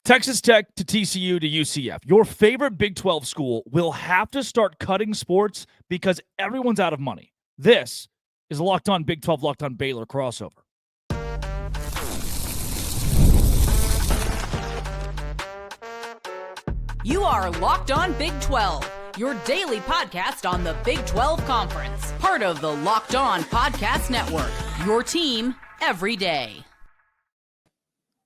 Texas Tech to TCU to UCF. Your favorite Big 12 school will have to start cutting sports because everyone's out of money. This is a Locked On Big 12, Locked On Baylor crossover. You are Locked On Big 12, your daily podcast on the Big 12 Conference. Part of the Locked On Podcast Network, your team every day.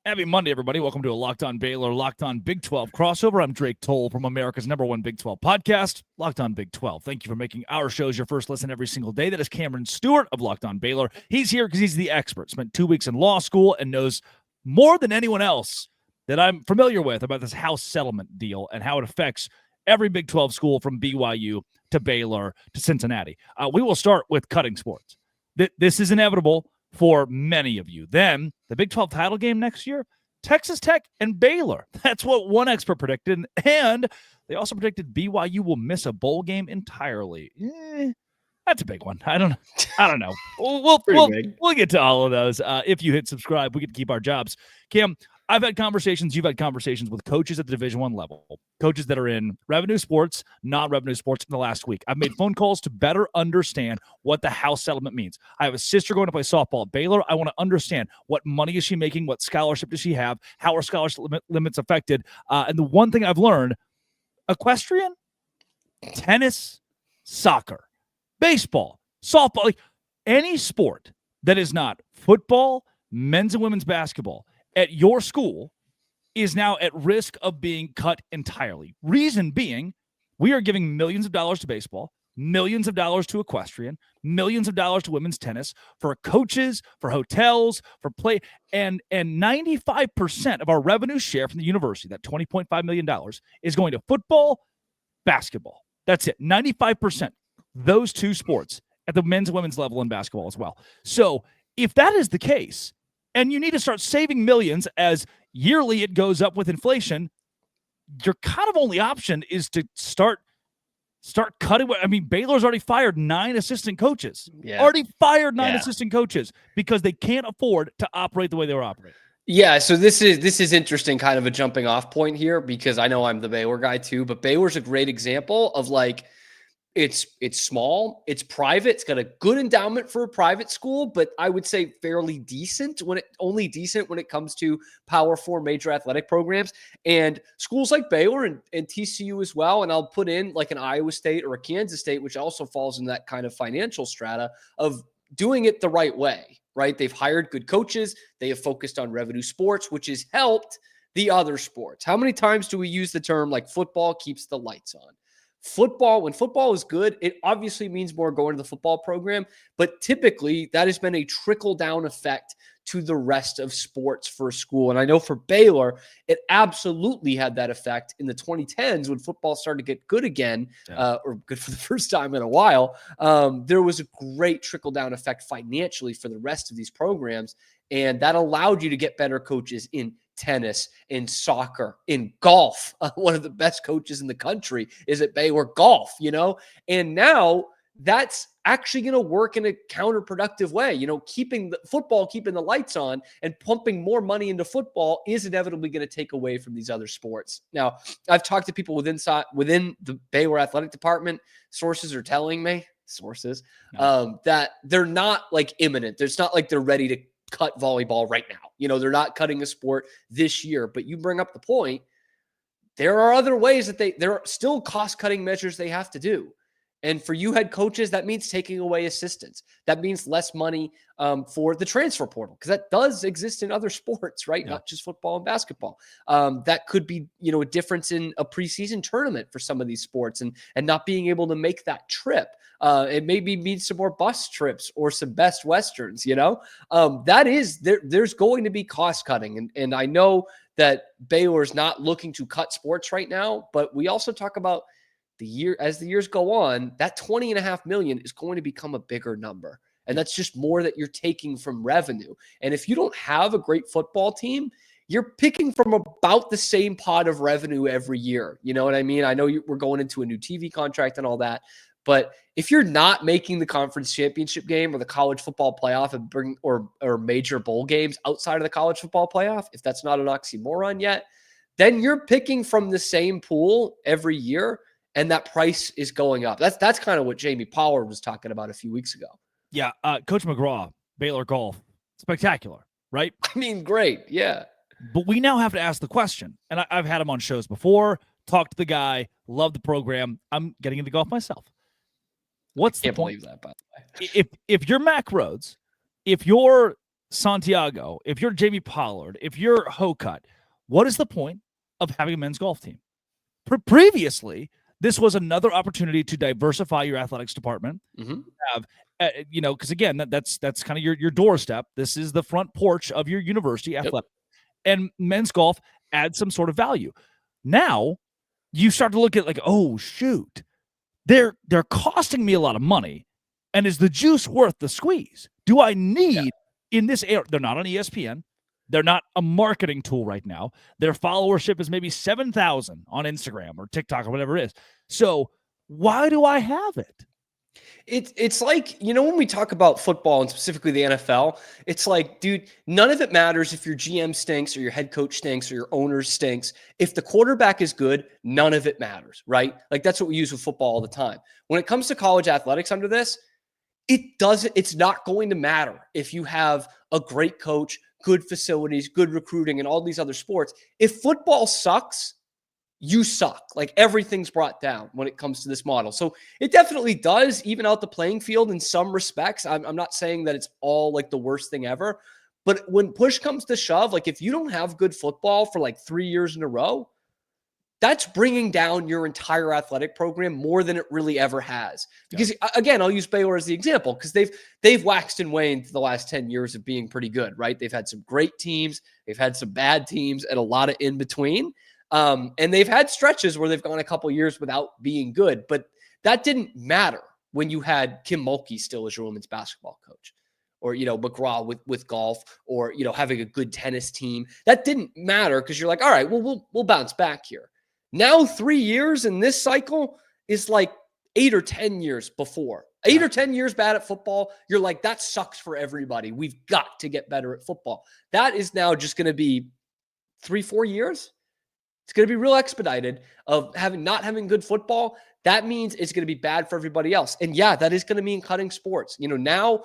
Happy Monday, everybody. Welcome to a Locked On Baylor, Locked On Big 12 crossover. I'm Drake Toll from America's #1 Big 12 podcast, Locked On Big 12. Thank you for making our shows your first listen every single day. That is Cameron Stuart of Locked On Baylor. He's here because he's the expert. Spent 2 weeks in law school and knows more than anyone else that I'm familiar with about this house settlement deal and how it affects every Big 12 school from BYU to Baylor to Cincinnati. We will start with cutting sports. This is inevitable for many of you. Then the Big 12 title game next year, Texas Tech and Baylor. That's what one expert predicted. And they also predicted BYU will miss a bowl game entirely. That's a big one. I don't know. We'll get to all of those. If you hit subscribe, we get to keep our jobs. Cam, I've had conversations, you've had conversations with coaches at the Division I level, coaches that are in revenue sports, non-revenue sports in the last week. I've made phone calls to better understand what the house settlement means. I have a sister going to play softball at Baylor. I want to understand what money is she making, what scholarship does she have, how are scholarship limits affected. And the one thing I've learned, equestrian, tennis, soccer, baseball, softball, like any sport that is not football, men's and women's basketball, at your school is now at risk of being cut entirely. Reason being, we are giving millions of dollars to baseball, millions of dollars to equestrian, millions of dollars to women's tennis, for coaches, for hotels, for play, and 95% of our revenue share from the university, that $20.5 million, is going to football, basketball. That's it, 95%. Those two sports at the men's and women's level in basketball as well. So if that is the case, and you need to start saving millions as yearly it goes up with inflation, your kind of only option is to start cutting. I mean, Baylor's already fired 9 assistant coaches. Already fired 9 assistant coaches because they can't afford to operate the way they were operating. Yeah, so this is interesting, kind of a jumping off point here, because I know I'm the Baylor guy too, but Baylor's a great example of like, it's small, it's private, it's got a good endowment for a private school, but I would say fairly decent when it comes to Power 4 major athletic programs. And schools like Baylor and TCU as well, and I'll put in like an Iowa State or a Kansas State, which also falls in that kind of financial strata of doing it the right way, right? They've hired good coaches, they have focused on revenue sports, which has helped the other sports. How many times do we use the term like football keeps the lights on? When football is good, it obviously means more going to the football program, but typically that has been a trickle-down effect to the rest of sports for a school. And I know for Baylor, it absolutely had that effect in the 2010s when football started to get good again, or good for the first time in a while. There was a great trickle-down effect financially for the rest of these programs, and that allowed you to get better coaches in tennis, in soccer, in golf. One of the best coaches in the country is at Baylor golf, and now that's actually going to work in a counterproductive way. Keeping the lights on and pumping more money into football is inevitably going to take away from these other sports. Now, I've talked to people within the Baylor athletic department. Sources are telling me that they're not like imminent. It's not like they're ready to cut volleyball right now. They're not cutting a sport this year, but you bring up the point. There are other ways that there are still cost-cutting measures they have to do. And for you head coaches, that means taking away assistants. That means less money for the transfer portal, because that does exist in other sports, right? Yeah. Not just football and basketball. That could be, a difference in a preseason tournament for some of these sports and not being able to make that trip. It maybe means some more bus trips or some Best Westerns, there's going to be cost cutting. And I know that Baylor's not looking to cut sports right now, but we also talk about as the years go on, that $20.5 million is going to become a bigger number. And that's just more that you're taking from revenue. And if you don't have a great football team, you're picking from about the same pot of revenue every year. You know what I mean? I know we're going into a new TV contract and all that, but if you're not making the conference championship game or the college football playoff or major bowl games outside of the college football playoff, if that's not an oxymoron yet, then you're picking from the same pool every year, and that price is going up. That's kind of what Jamie Pollard was talking about a few weeks ago. Yeah, Coach McGraw, Baylor Golf, spectacular, right? I mean, great, yeah. But we now have to ask the question, and I've had him on shows before, talked to the guy, love the program. I'm getting into golf myself. What's the point? Can't believe that, by the way. If you're Mac Rhodes, if you're Santiago, if you're Jamie Pollard, if you're Hokut, what is the point of having a men's golf team? Previously, this was another opportunity to diversify your athletics department. Mm-hmm. Have because again, that's kind of your doorstep. This is the front porch of your university athletics, and men's golf adds some sort of value. Now, you start to look at like, oh shoot, they're costing me a lot of money, and is the juice worth the squeeze? Do I need in this era? They're not on ESPN. They're not a marketing tool right now. Their followership is maybe 7,000 on Instagram or TikTok or whatever it is. So why do I have it? It's like, when we talk about football and specifically the NFL, it's like, dude, none of it matters if your GM stinks or your head coach stinks or your owner stinks. If the quarterback is good, none of it matters, right? Like that's what we use with football all the time. When it comes to college athletics under this, it's not going to matter if you have a great coach, good facilities, good recruiting, and all these other sports. If football sucks, you suck. Like everything's brought down when it comes to this model. So it definitely does even out the playing field in some respects. I'm not saying that it's all like the worst thing ever, but when push comes to shove, like if you don't have good football for like 3 years in a row, that's bringing down your entire athletic program more than it really ever has. Because again, I'll use Baylor as the example because they've waxed and waned the last 10 years of being pretty good, right? They've had some great teams, they've had some bad teams, and a lot of in between. And they've had stretches where they've gone a couple years without being good, but that didn't matter when you had Kim Mulkey still as your women's basketball coach, or McGraw with golf, or having a good tennis team. That didn't matter because you're like, all right, well we'll bounce back here. Now 3 years in this cycle is like 8 or 10 years before. 8 or 10 years bad at football, you're like, that sucks for everybody. We've got to get better at football. That is now just going to be 3-4 years. It's going to be real expedited of not having good football. That means it's going to be bad for everybody else. And yeah, that is going to mean cutting sports. Now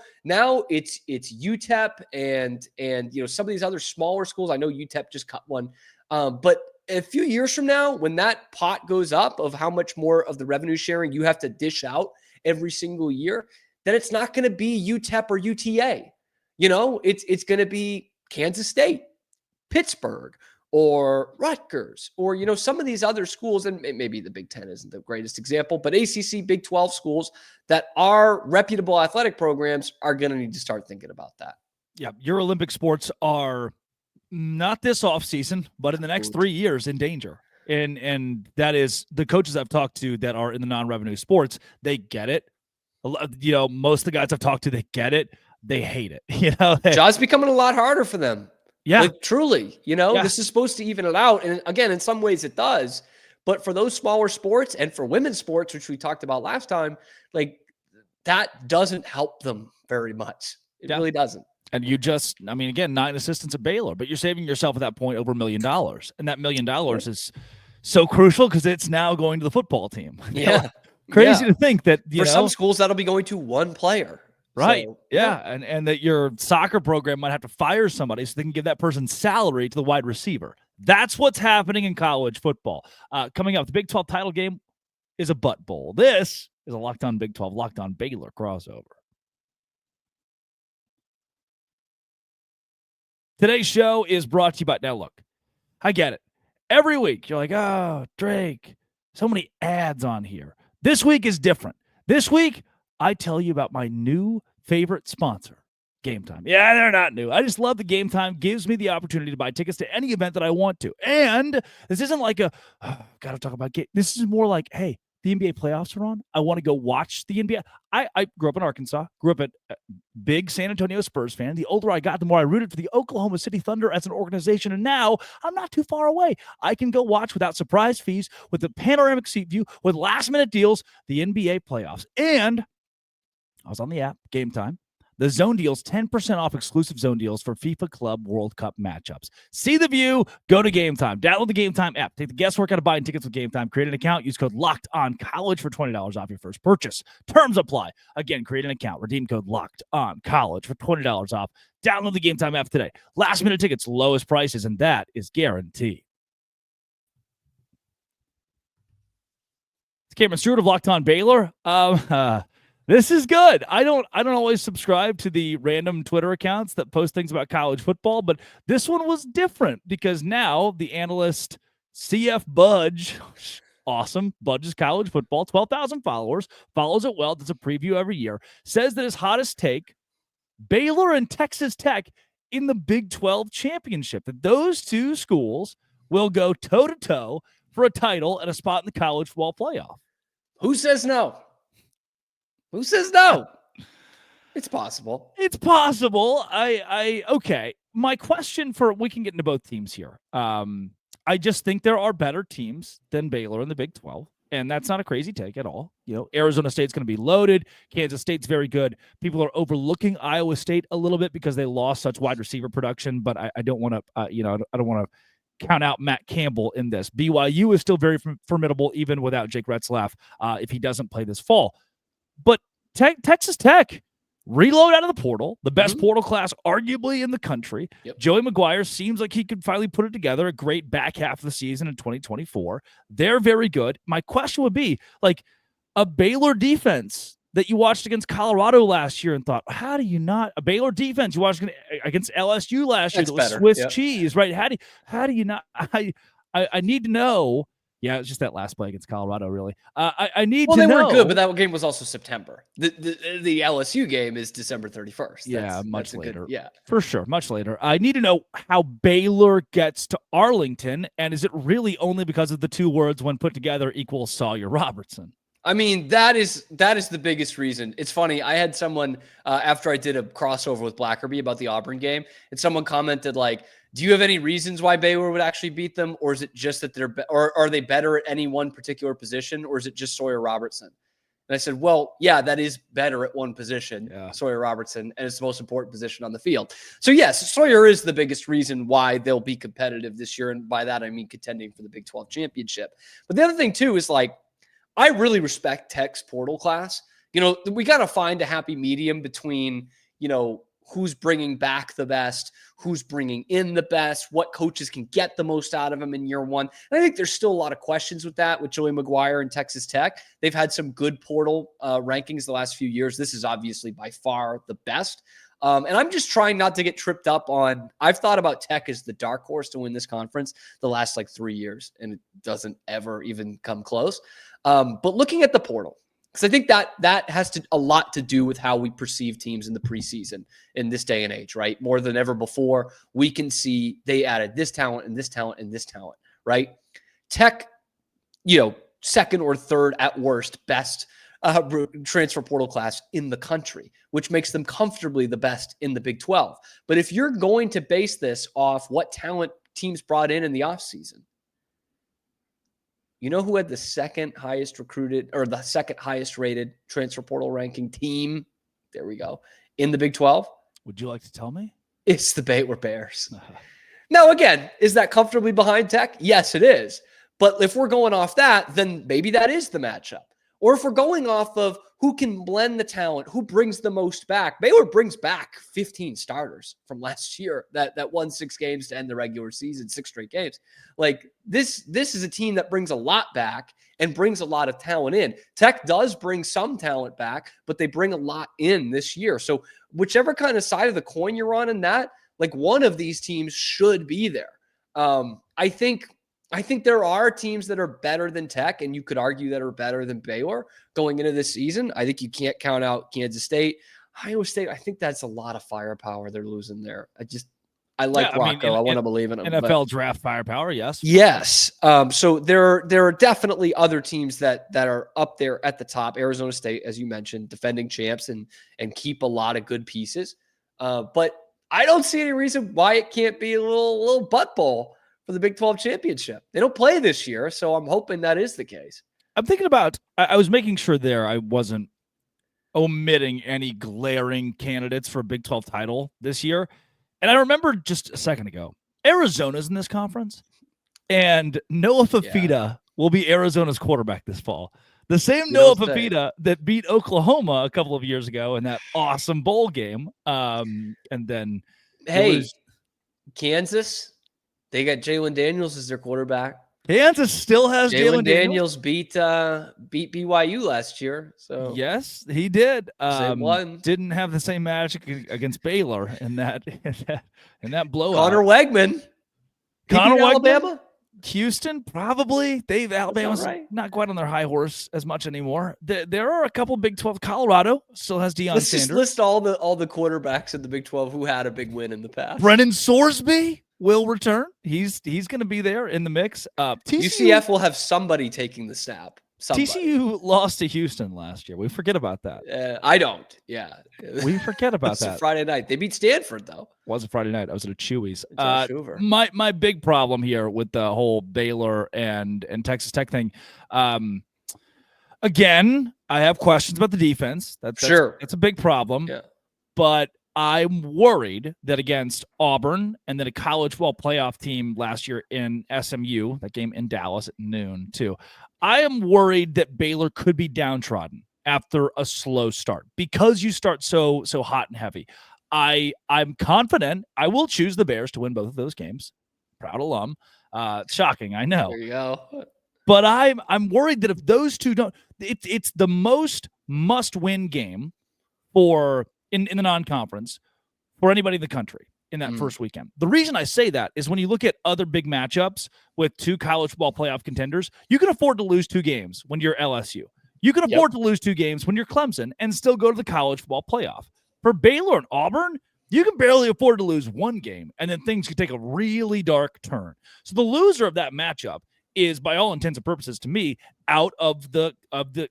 it's UTEP and some of these other smaller schools. I know UTEP just cut one. But a few years from now, when that pot goes up of how much more of the revenue sharing you have to dish out every single year, then it's not going to be UTEP or UTA. It's going to be Kansas State, Pittsburgh, or Rutgers, or, some of these other schools, and maybe the Big Ten isn't the greatest example, but ACC, Big 12 schools that are reputable athletic programs are going to need to start thinking about that. Yeah, your Olympic sports are not this offseason, but in the next 3 years in danger. And that is the coaches I've talked to that are in the non-revenue sports, they get it. Most of the guys I've talked to, they get it. They hate it. Job's becoming a lot harder for them. Yeah. Like truly, this is supposed to even it out. And again, in some ways it does, but for those smaller sports and for women's sports, which we talked about last time, like that doesn't help them very much. It really doesn't. And you again, 9 assistants at Baylor, but you're saving yourself at that point over $1 million. And that $1 million is so crucial because it's now going to the football team. Yeah. Crazy to think that, for some schools, that'll be going to one player. Right. So, yeah. And that your soccer program might have to fire somebody so they can give that person salary to the wide receiver. That's what's happening in college football. Coming up, the Big 12 title game is a butt bowl. This is a Locked On Big 12, Locked On Baylor crossover. Today's show is brought to you by, now look, I get it. Every week you're like, oh, Drake, so many ads on here. This week is different. This week, I tell you about my new favorite sponsor, Gametime. Yeah, they're not new. I just love the Gametime. Gives me the opportunity to buy tickets to any event that I want to. And this isn't like got to talk about game. This is more like, hey, the NBA playoffs are on. I want to go watch the NBA. I grew up in Arkansas, grew up a big San Antonio Spurs fan. The older I got, the more I rooted for the Oklahoma City Thunder as an organization. And now I'm not too far away. I can go watch without surprise fees, with the panoramic seat view, with last minute deals, the NBA playoffs. And I was on the app, Gametime. the zone deals 10% off exclusive zone deals for FIFA Club World Cup matchups. See the view, go to Gametime. Download the Gametime app. Take the guesswork out of buying tickets with Gametime. Create an account. Use code LOCKEDONCollege for $20 off your first purchase. Terms apply. Again, create an account. Redeem code LOCKEDONCollege for $20 off. Download the Gametime app today. Last minute tickets, lowest prices, and that is guaranteed. It's Cameron Stuart of Locked On Baylor. This is good. I don't always subscribe to the random Twitter accounts that post things about college football, but this one was different because now the analyst CF Budge, awesome, Budge's college football, 12,000 followers, follows it well, does a preview every year, says that his hottest take, Baylor and Texas Tech in the Big 12 championship, that those two schools will go toe-to-toe for a title and a spot in the college football playoff. Who says no? Who says no? It's possible. It's possible. Okay. My question we can get into both teams here. I just think there are better teams than Baylor in the Big 12. And that's not a crazy take at all. Arizona State's going to be loaded. Kansas State's very good. People are overlooking Iowa State a little bit because they lost such wide receiver production. But I don't want to, I don't want to count out Matt Campbell in this. BYU is still very formidable, even without Jake Retzlaff, if he doesn't play this fall. But Texas Tech, reload out of the portal, the best portal class arguably in the country. Yep. Joey McGuire seems like he could finally put it together, a great back half of the season in 2024. They're very good. My question would be, like, a Baylor defense that you watched against Colorado last year and thought, how do you not? A Baylor defense you watched against LSU last year that was Swiss cheese, right? How do you not? I need to know. Yeah, it's just that last play against Colorado, really. I need to know. Well, they were good, but that game was also September. The LSU game is December 31st. Much later. Yeah, for sure, much later. I need to know how Baylor gets to Arlington, and is it really only because of the two words when put together equals Sawyer Robertson? I mean, that is the biggest reason. It's funny. I had someone, after I did a crossover with Blackerby about the Auburn game, and someone commented, like, do you have any reasons why Baylor would actually beat them? Or is it just that or are they better at any one particular position? Or is it just Sawyer Robertson? And I said, well, yeah, that is better at one position, Sawyer Robertson, and it's the most important position on the field. So yes, Sawyer is the biggest reason why they'll be competitive this year. And by that, I mean contending for the Big 12 championship. But the other thing too is, like, I really respect Tech's portal class. We got to find a happy medium between, who's bringing back the best, who's bringing in the best, what coaches can get the most out of them in year one. And I think there's still a lot of questions with that with Joey McGuire and Texas Tech. They've had some good portal rankings the last few years. This is obviously by far the best. And I'm just trying not to get tripped up on, I've thought about Tech as the dark horse to win this conference the last 3 years, and it doesn't ever even come close. But looking at the portal, because I think that has a lot to do with how we perceive teams in the preseason in this day and age, right? More than ever before, we can see they added this talent and this talent and this talent, right? Tech, second or third at worst, best transfer portal class in the country, which makes them comfortably the best in the Big 12. But if you're going to base this off what talent teams brought in the offseason, you know who had the second highest recruited or the second highest rated transfer portal ranking team? There we go. In the Big 12? Would you like to tell me? It's the Baylor Bears. Now, again, is that comfortably behind Tech? Yes, it is. But if we're going off that, then maybe that is the matchup. Or if we're going off of who can blend the talent, who brings the most back, Baylor brings back 15 starters from last year that won 6 games to end the regular season, 6 straight games. Like this is a team that brings a lot back and brings a lot of talent in. Tech does bring some talent back, but they bring a lot in this year. So whichever kind of side of the coin you're on in that, like one of these teams should be there. I think there are teams that are better than Tech, and you could argue that are better than Baylor going into this season. I think you can't count out Kansas State. Iowa State, I think that's a lot of firepower they're losing there. I like Rocco. I want to believe in him. NFL draft firepower, yes. Yes. So there are definitely other teams that are up there at the top. Arizona State, as you mentioned, defending champs and keep a lot of good pieces. But I don't see any reason why it can't be a little butt bowl for the Big 12 championship. They don't play this year, so I'm hoping that is the case. I'm thinking about, I was making sure there I wasn't omitting any glaring candidates for a Big 12 title this year. And I remember just a second ago, Arizona's in this conference, and Noah Fifita will be Arizona's quarterback this fall. The same Noah Fifita that beat Oklahoma a couple of years ago in that awesome bowl game. And then, Kansas, they got Jalen Daniels as their quarterback. Kansas still has Jalen Daniels beat BYU last year. So yes, he did. They won. Didn't have the same magic against Baylor in that blowout. Connor Wegman, Alabama. Houston, probably. Alabama's not quite on their high horse as much anymore. There are a couple Big 12. Colorado still has Deion Sanders. Just list all the quarterbacks in the Big 12 who had a big win in the past. Brennan Sorsby will return. He's going to be there in the mix. UCF will have somebody taking the snap. TCU lost to Houston last year. We forget about that. I don't. Yeah. We forget about that. It's a Friday night. They beat Stanford, though. It was a Friday night. I was at a Chewy's. My big problem here with the whole Baylor and Texas Tech thing, again, I have questions about the defense. That's a big problem. Yeah. But I'm worried that against Auburn and then a college football playoff team last year in SMU, that game in Dallas at noon too, I am worried that Baylor could be downtrodden after a slow start because you start so hot and heavy. I'm confident I will choose the Bears to win both of those games. Proud alum. Shocking, I know. There you go. But I'm worried that if those two don't, it's the most must-win game for in the non-conference for anybody in the country in that first weekend. The reason I say that is when you look at other big matchups with two college football playoff contenders, you can afford to lose two games when you're LSU. You can afford to lose two games when you're Clemson and still go to the college football playoff. For Baylor and Auburn, you can barely afford to lose one game, and then things could take a really dark turn. So the loser of that matchup is, by all intents and purposes, to me, out of the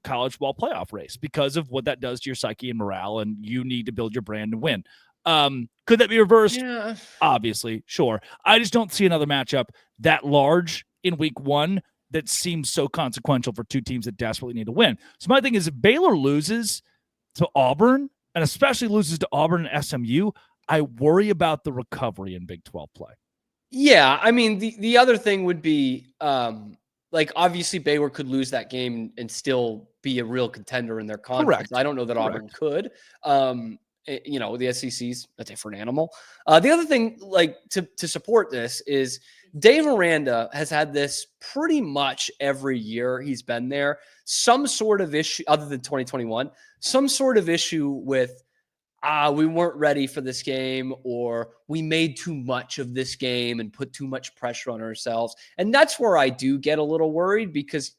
college football playoff race because of what that does to your psyche and morale, and you need to build your brand and win. Could that be reversed? Yeah. Obviously, sure. I just don't see another matchup that large in week one that seems so consequential for two teams that desperately need to win. So my thing is, if Baylor loses to Auburn, and especially loses to Auburn and SMU, I worry about the recovery in Big 12 play. Yeah, I mean, the other thing would be, obviously Baylor could lose that game and still be a real contender in their conference. Correct. I don't know that Auburn could. The SEC's a different animal. The other thing, to support this is Dave Aranda has had this pretty much every year he's been there. Some sort of issue, other than 2021, some sort of issue with, we weren't ready for this game, or we made too much of this game and put too much pressure on ourselves. And that's where I do get a little worried because,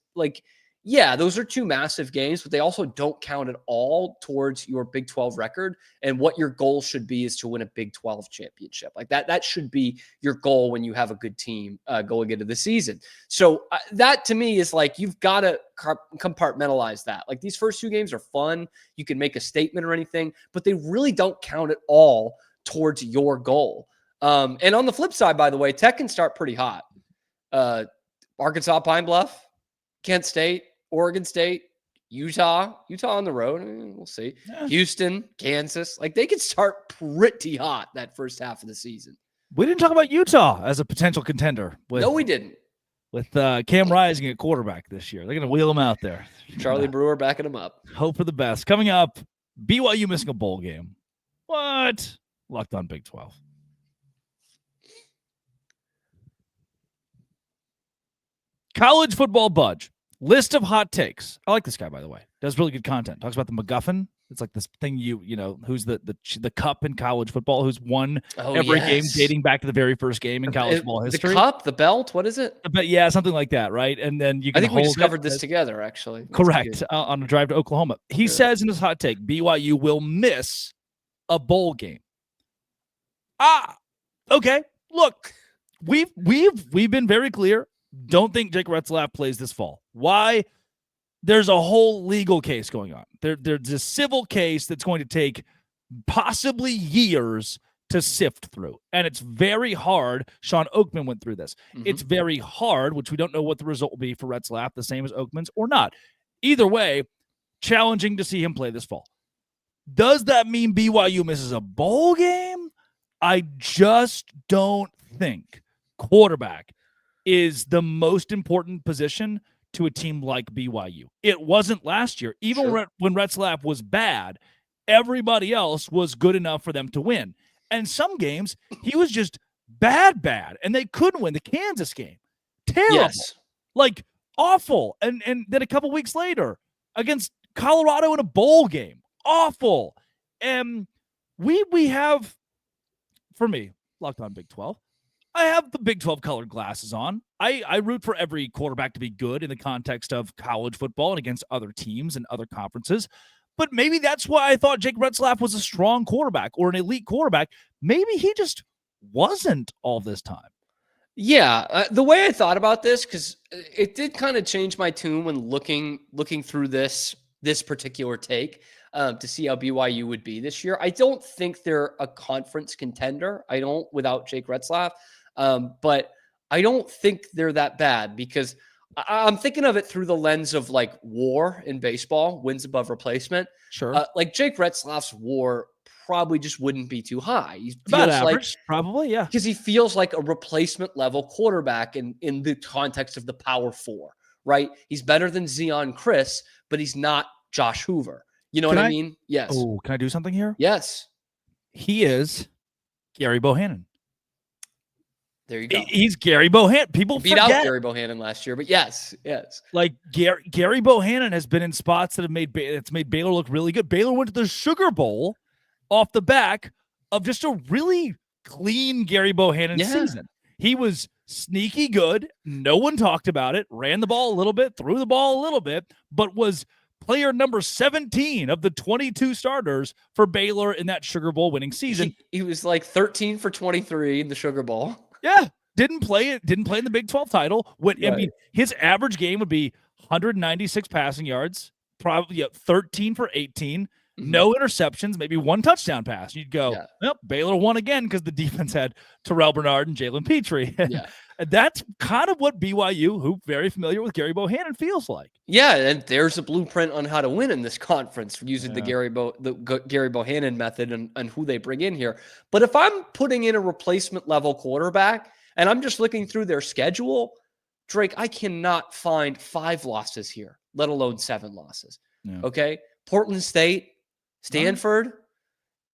those are two massive games, but they also don't count at all towards your Big 12 record. And what your goal should be is to win a Big 12 championship. That should be your goal when you have a good team going into the season. So that to me is you've got to compartmentalize that. These first two games are fun. You can make a statement or anything, but they really don't count at all towards your goal. And on the flip side, by the way, Tech can start pretty hot. Arkansas, Pine Bluff, Kent State, Oregon State, Utah on the road. We'll see. Yeah. Houston, Kansas. They could start pretty hot that first half of the season. We didn't talk about Utah as a potential contender. No, we didn't. With Cam Rising at quarterback this year. They're going to wheel him out there. Charlie Brewer backing him up. Hope for the best. Coming up, BYU missing a bowl game. What? Locked on Big 12. College football budge. List of hot takes. I like this guy, by the way. Does really good content. Talks about the MacGuffin. It's like this thing who's the cup in college football, who's won every game dating back to the very first game in college football history. The cup, the belt, what is it? Yeah, something like that, right? And then you can I think we discovered this together, actually. That's correct. On a drive to Oklahoma. He says in his hot take, BYU will miss a bowl game. Okay. Look, we've been very clear. Don't think Jake Retzlaff plays this fall. Why? There's a whole legal case going on. There's a civil case that's going to take possibly years to sift through. And it's very hard. Sean Oakman went through this. Mm-hmm. It's very hard, which we don't know what the result will be for Retzlaff, the same as Oakman's or not. Either way, challenging to see him play this fall. Does that mean BYU misses a bowl game? I just don't think quarterback is the most important position to a team like BYU. It wasn't last year. Even when Retzlaff was bad, everybody else was good enough for them to win. And some games, he was just bad, and they couldn't win. The Kansas game, terrible, Yes. like awful. And then a couple weeks later against Colorado in a bowl game, awful. And we have, for me, Locked On Big 12, I have the Big 12 colored glasses on. I root for every quarterback to be good in the context of college football and against other teams and other conferences. But maybe that's why I thought Jake Retzlaff was a strong quarterback or an elite quarterback. Maybe he just wasn't all this time. Yeah, the way I thought about this, because it did kind of change my tune when looking through this particular take to see how BYU would be this year. I don't think they're a conference contender. I don't, without Jake Retzlaff, but I don't think they're that bad because I'm thinking of it through the lens of like WAR in baseball, wins above replacement. Sure, like Jake Retzlaff's WAR probably just wouldn't be too high. He about feels average, probably, yeah. Because he feels like a replacement level quarterback in the context of the Power Four, right? He's better than Zion Chris, but he's not Josh Hoover. You know what I mean? Yes. Oh, can I do something here? Yes. He is Gary Bohannan. There you go. He's Gary Bohannan. People beat out Gary Bohannan last year, but yes. Like Gary Bohannan has been in spots that have made Baylor look really good. Baylor went to the Sugar Bowl off the back of just a really clean Gary Bohannan season. He was sneaky good. No one talked about it. Ran the ball a little bit, threw the ball a little bit, but was player number 17 of the 22 starters for Baylor in that Sugar Bowl winning season. He was like 13 for 23 in the Sugar Bowl. Yeah. Didn't play in the Big 12 title. I mean, his average game would be 196 passing yards, probably 13 for 18. No interceptions, maybe one touchdown pass. You'd go, well, Baylor won again because the defense had Terrell Bernard and Jalen Petrie. And that's kind of what BYU, who very familiar with Gary Bohannan, feels like. Yeah, and there's a blueprint on how to win in this conference using the Gary Bohannan method and who they bring in here. But if I'm putting in a replacement level quarterback and I'm just looking through their schedule, Drake, I cannot find 5 losses here, let alone 7 losses. Yeah. Okay? Portland State, Stanford,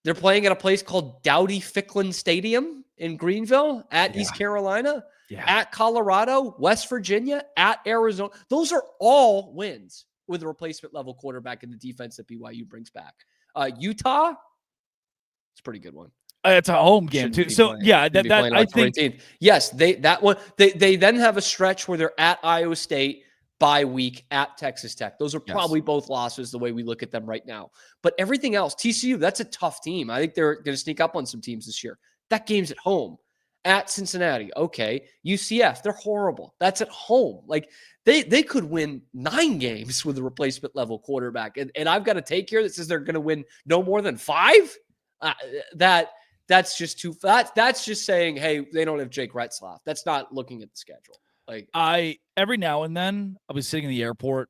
they're playing at a place called Dowdy-Ficklin Stadium in Greenville, at East Carolina, at Colorado, West Virginia, at Arizona. Those are all wins with a replacement level quarterback in the defense that BYU brings back. Utah, it's a pretty good one. It's a home game too. So I think yes, they then have a stretch where they're at Iowa State, bye week at Texas Tech. Those are probably both losses the way we look at them right now. But everything else, TCU, that's a tough team. I think they're going to sneak up on some teams this year. That game's at home. At Cincinnati, okay. UCF, they're horrible. That's at home. Like they could win 9 games with a replacement level quarterback. And I've got a take here that says they're going to win no more than 5. That's just too fat. That's just saying, hey, they don't have Jake Retzlaff. That's not looking at the schedule. Like every now and then I'll be sitting in the airport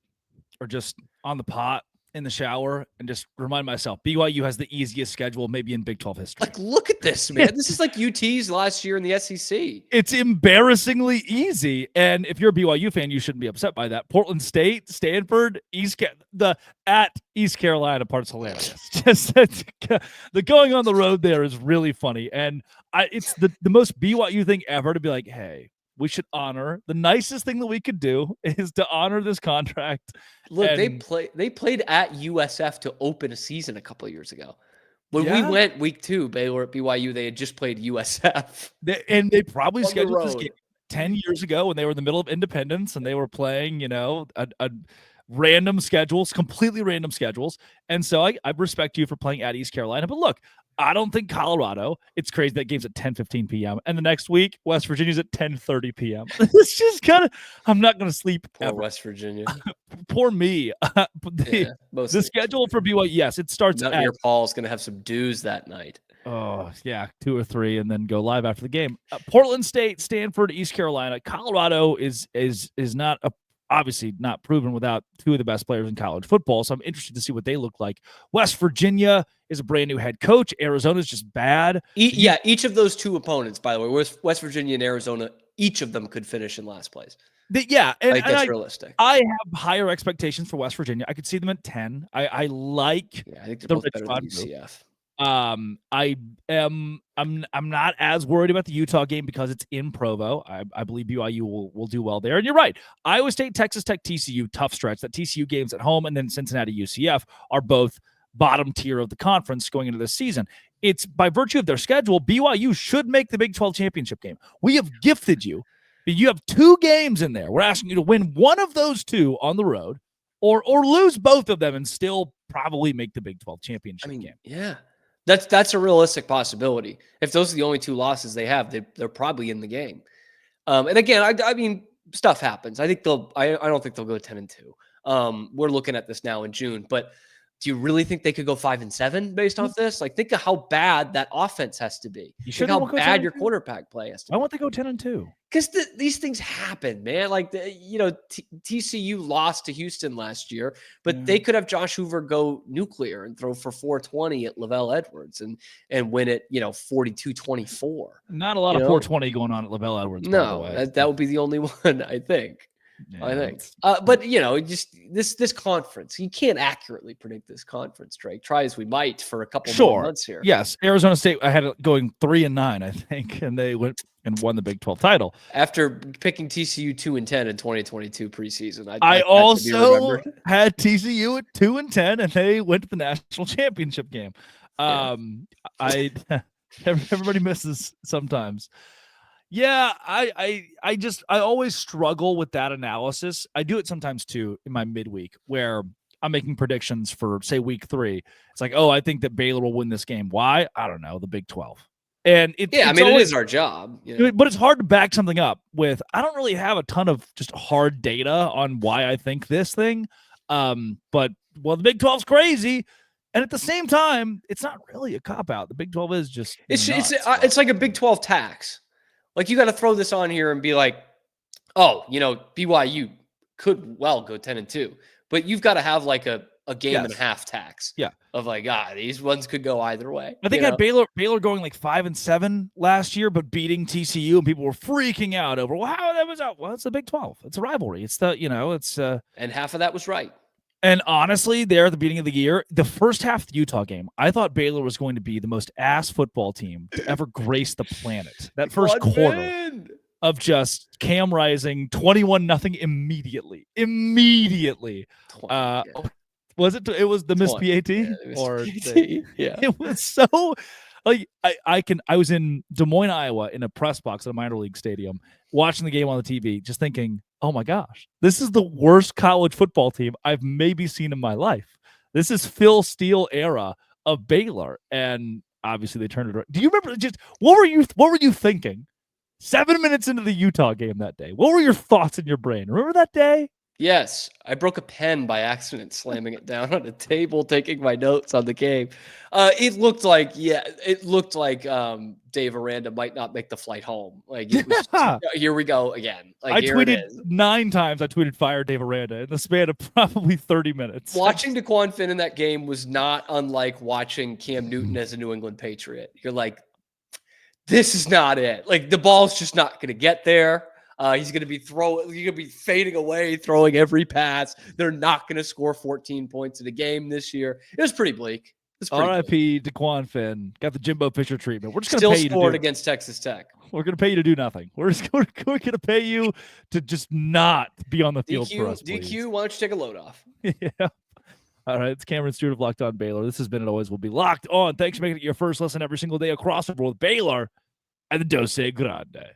or just on the pot in the shower and just remind myself BYU has the easiest schedule maybe in Big 12 history. Like, look at this, man. This is like UT's last year in the SEC. It's embarrassingly easy. And if you're a BYU fan, you shouldn't be upset by that. Portland State, Stanford, at East Carolina part's hilarious. Just the going on the road there is really funny. And it's the most BYU thing ever to be like, hey, we should honor the nicest thing that we could do is to honor this contract. Look, they played at USF to open a season a couple of years ago. When we went week 2, Baylor at BYU, they had just played USF. They probably scheduled this game 10 years ago when they were in the middle of independence and they were playing, a random schedules, completely random schedules. And so I respect you for playing at East Carolina. But look, I don't think Colorado, it's crazy that game's at 10:15 p.m. And the next week, West Virginia's at 10:30 p.m. It's just kind of, I'm not going to sleep. Poor ever. West Virginia. Poor me. The schedule for BYU, yes, it starts at. Your Paul's going to have some dues that night. Oh, yeah, 2 or 3, and then go live after the game. Portland State, Stanford, East Carolina. Colorado is not obviously not proven without two of the best players in college football. So I'm interested to see what they look like. West Virginia is a brand new head coach. Arizona's just bad. Each of those two opponents, by the way, West Virginia and Arizona, each of them could finish in last place. That's realistic. I have higher expectations for West Virginia. I could see them at 10. I like I think they're both better than UCF. I'm not as worried about the Utah game because it's in Provo. I believe BYU will do well there. And you're right. Iowa State, Texas Tech, TCU, tough stretch. That TCU game's at home, and then Cincinnati, UCF are both bottom tier of the conference going into this season. It's by virtue of their schedule, BYU should make the Big 12 championship game. We have gifted you. You have 2 games in there. We're asking you to win one of those 2 on the road or lose both of them and still probably make the Big 12 championship game. Yeah. That's a realistic possibility. If those are the only 2 losses they have, they're probably in the game. And again, I mean, stuff happens. I think I don't think they'll go 10-2. We're looking at this now in June, but do you really think they could go 5-7 based off this? Like, think of how bad that offense has to be. Think how bad your quarterback play has to be. Why won't they go 10-2? Because these things happen, man. Like, TCU lost to Houston last year, but they could have Josh Hoover go nuclear and throw for 420 at Lavelle Edwards and win it, 42-24. Not a lot of 420 going on at Lavelle Edwards. No, that would be the only one, I think. Yeah, I think. But just this conference, you can't accurately predict this conference, Drake. Try as we might for a couple more months here. Yes, Arizona State, I had it going 3-9, I think, and they went and won the Big 12 title after picking TCU 2-10 in 2022 preseason. I also had TCU at 2-10, and they went to the national championship game. Everybody misses sometimes. Yeah, I always struggle with that analysis. I do it sometimes too in my midweek where I'm making predictions for, say, week 3. It's like, I think that Baylor will win this game. Why? I don't know, the Big 12. And it is our job. But it's hard to back something up with, I don't really have a ton of just hard data on why I think this thing. But the Big 12's crazy. And at the same time, it's not really a cop-out. The Big 12 is just it's like a Big 12 tax. Like, you got to throw this on here and be like, BYU could well go 10-2, but you've got to have like a game and a half tax. Yeah. Of like, these ones could go either way. I think I had Baylor going like 5-7 last year, but beating TCU, and people were freaking out over, how that was out. Well, it's the Big 12. It's a rivalry. It's and half of that was right. And honestly, there at the beginning of the year, the first half of the Utah game, I thought Baylor was going to be the most ass football team to ever grace the planet. That first quarter of just Cam Rising, 21-0 immediately. Was it? It was the Miss PAT? Yeah. It was so like I was in Des Moines, Iowa, in a press box at a minor league stadium, watching the game on the TV, just thinking, oh my gosh, this is the worst college football team I've maybe seen in my life. This is Phil Steele era of Baylor, and obviously they turned it around. Do you remember what were you thinking 7 minutes into the Utah game that day? What were your thoughts in your brain? Remember that day? Yes, I broke a pen by accident, slamming it down on a table, taking my notes on the game. It looked like Dave Aranda might not make the flight home. Like, it was, here we go again. Like, I tweeted 9 times. I tweeted fire Dave Aranda in the span of probably 30 minutes. Watching DeQuan Finn in that game was not unlike watching Cam Newton as a New England Patriot. You're like, this is not it. Like, the ball's just not going to get there. He's going to be fading away, throwing every pass. They're not going to score 14 points in a game this year. It was pretty bleak. R.I.P. DeQuan Finn got the Jimbo Fisher treatment. We're just going to pay you scored against Texas Tech. We're going to pay you to do nothing. We're going to pay you to just not be on the field for us. Please. DQ, why don't you take a load off? Yeah. All right, it's Cameron Stuart of Locked On Baylor. This has been, it always will be, Locked On. Thanks for making it your first listen every single day across the world with Baylor and the Dose Grande.